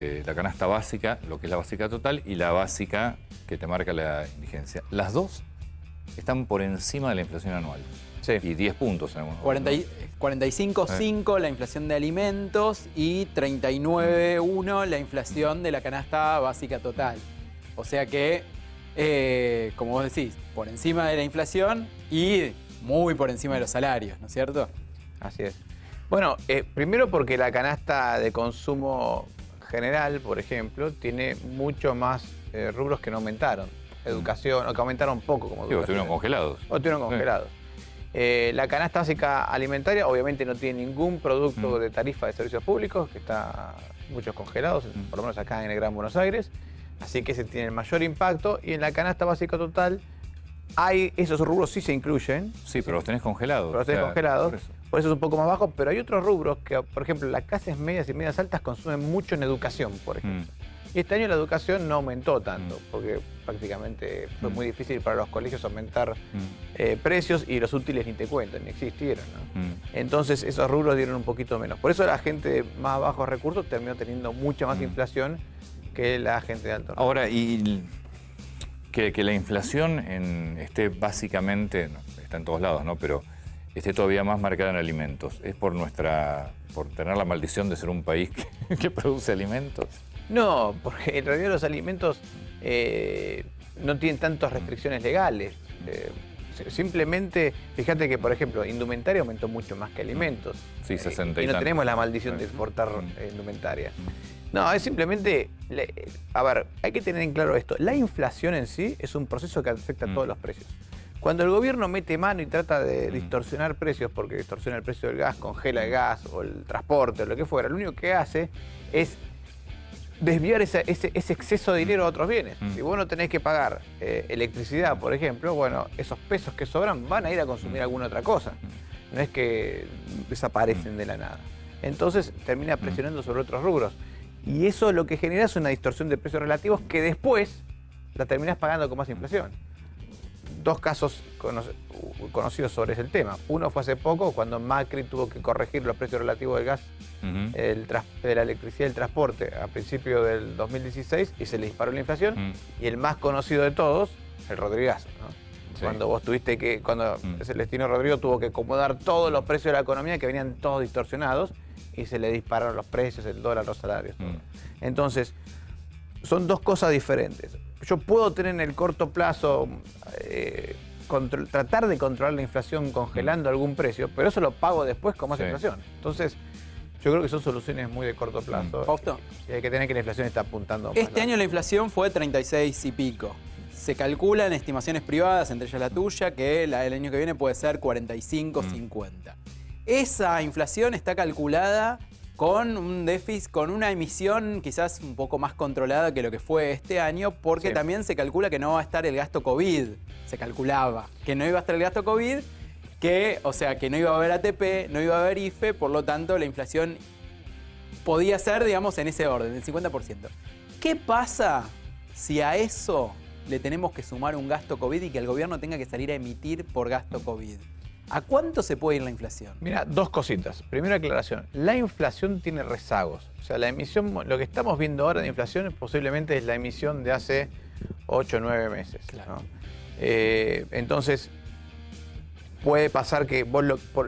la canasta básica, lo que es la básica total, y la básica que te marca la indigencia. Las dos están por encima de la inflación anual. Sí. Y 10 puntos en algunos 45,5 la inflación de alimentos y 39,1 la inflación de la canasta básica total. O sea que, como vos decís, por encima de la inflación y muy por encima de los salarios, ¿no es cierto? Así es. Bueno, primero porque la canasta de consumo general, por ejemplo, tiene mucho más rubros que no aumentaron. Educación, o que aumentaron poco, como Digo, estuvieron congelados. O estuvieron congelados. La canasta básica alimentaria obviamente no tiene ningún producto de tarifa de servicios públicos, que está muchos congelados, por lo menos acá en el Gran Buenos Aires. Así que ese tiene el mayor impacto. Y en la canasta básica total, esos rubros sí se incluyen. Sí, pero los tenés congelados. Pero los tenés congelados. Por eso. Por eso es un poco más bajo, pero hay otros rubros que, por ejemplo, las clases medias y medias altas consumen mucho en educación, por ejemplo. Y este año la educación no aumentó tanto, porque prácticamente fue muy difícil para los colegios aumentar precios y los útiles ni te cuentan, ni existieron, ¿no? Entonces esos rubros dieron un poquito menos. Por eso la gente de más bajos recursos terminó teniendo mucha más inflación que la gente de alto recursos. Ahora, y que la inflación esté básicamente, no, está en todos lados, ¿no? Pero esté todavía más marcada en alimentos. ¿Es por tener la maldición de ser un país que produce alimentos? No, porque en realidad los alimentos no tienen tantas restricciones legales. Simplemente, fíjate que, por ejemplo, indumentaria aumentó mucho más que alimentos. Sí, 60 y no tenemos la maldición de exportar indumentaria. No, es simplemente... A ver, hay que tener en claro esto. La inflación en sí es un proceso que afecta a todos los precios. Cuando el gobierno mete mano y trata de distorsionar precios, porque distorsiona el precio del gas, congela el gas o el transporte o lo que fuera, lo único que hace es desviar ese exceso de dinero a otros bienes. Si vos no tenés que pagar electricidad, por ejemplo, bueno, esos pesos que sobran van a ir a consumir alguna otra cosa. No es que desaparecen de la nada. Entonces termina presionando sobre otros rubros. Y eso lo que genera es una distorsión de precios relativos que después la terminás pagando con más inflación. Dos casos conocidos sobre ese tema. Uno fue hace poco, cuando Macri tuvo que corregir los precios relativos del gas, de la electricidad y el transporte a principios del 2016 y se le disparó la inflación. Y el más conocido de todos, el Rodrigazo, ¿no? Sí. Cuando Celestino Rodrigo tuvo que acomodar todos los precios de la economía que venían todos distorsionados y se le dispararon los precios, el dólar, los salarios. Todo. Entonces, son dos cosas diferentes. Yo puedo tener en el corto plazo, tratar de controlar la inflación congelando algún precio, pero eso lo pago después con más inflación. Entonces, yo creo que son soluciones muy de corto plazo. Fausto. Y hay que tener que la inflación está apuntando más. Este año la inflación fue 36 y pico. Se calcula en estimaciones privadas, entre ellas la tuya, que el año que viene puede ser 45, 50. Esa inflación está calculada con un déficit, con una emisión quizás un poco más controlada que lo que fue este año, porque también se calcula que no va a estar el gasto COVID. Se calculaba que no iba a estar el gasto COVID, o sea, que no iba a haber ATP, no iba a haber IFE, por lo tanto la inflación podía ser, digamos, en ese orden, del 50%. ¿Qué pasa si a eso le tenemos que sumar un gasto COVID y que el gobierno tenga que salir a emitir por gasto COVID? ¿A cuánto se puede ir la inflación? Mira, dos cositas. Primera aclaración. La inflación tiene rezagos. O sea, la emisión, lo que estamos viendo ahora de inflación posiblemente es la emisión de hace 8 o 9 meses. Claro. ¿No? Entonces, puede pasar que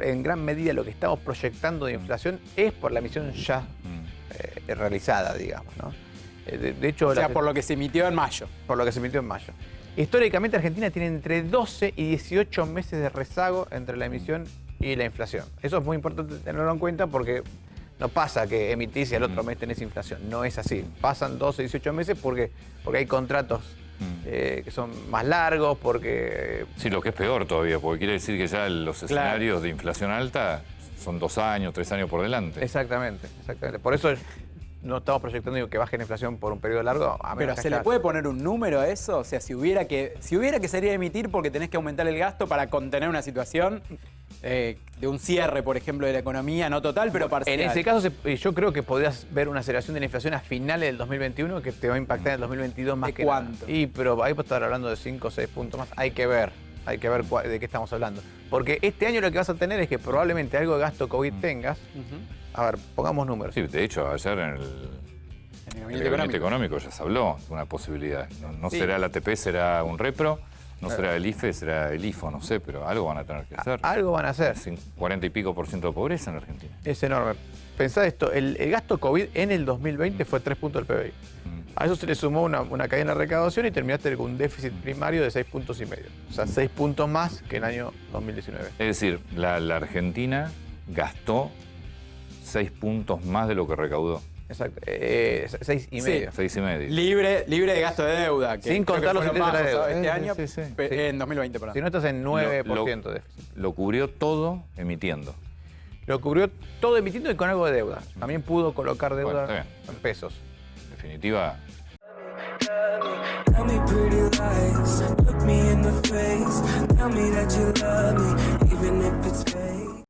en gran medida lo que estamos proyectando de inflación es por la emisión ya realizada, digamos, ¿no? De hecho, o sea, por lo que se emitió en mayo. Por lo que se emitió en mayo. Históricamente Argentina tiene entre 12 y 18 meses de rezago entre la emisión y la inflación. Eso es muy importante tenerlo en cuenta porque no pasa que emitís y al otro mes tenés inflación. No es así. Pasan 12 y 18 meses porque hay contratos que son más largos, porque... Sí, lo que es peor todavía, porque quiere decir que ya los escenarios de inflación alta son 2 años, 3 años por delante. Exactamente, exactamente. Por eso no estamos proyectando que baje la inflación por un periodo largo. Pero ¿se le puede poner un número a eso? O sea, si hubiera que salir a emitir porque tenés que aumentar el gasto para contener una situación de un cierre, por ejemplo, de la economía, no total, pero parcial. En ese caso, yo creo que podrías ver una aceleración de la inflación a finales del 2021 que te va a impactar en el 2022 más que ¿cuánto? Nada. Pero ahí puedes estar hablando de 5 o 6 puntos más. Hay que ver de qué estamos hablando. Porque este año lo que vas a tener es que probablemente algo de gasto COVID tengas. A ver, pongamos números. Sí, de hecho, ayer El gabinete económico ya se habló de una posibilidad. No Sí. será el ATP, será un repro, no será el IFE, será el IFO, no sé, pero algo van a tener que hacer. Algo van a hacer. 40 y pico % de pobreza en Argentina. Es enorme. Pensá esto, el gasto COVID en el 2020 fue 3 puntos del PBI. A eso se le sumó una cadena de recaudación y terminaste con un déficit primario de 6,5 puntos. O sea, 6 puntos más que el año 2019. Es decir, la Argentina gastó 6 puntos más de lo que recaudó. Exacto. 6,5. 6,5. Libre de gasto de deuda. Que Sin creo que contar los fue lo intereses de la más deuda. usado este año, Sí. en 2020, perdón. Si no estás en 9% de déficit. Lo cubrió todo emitiendo. Lo cubrió todo emitiendo y con algo de deuda. También pudo colocar deuda Bueno, está en pesos. En definitiva, Tell me pretty lies, look me in the face. Tell me that you love me, even if it's fake.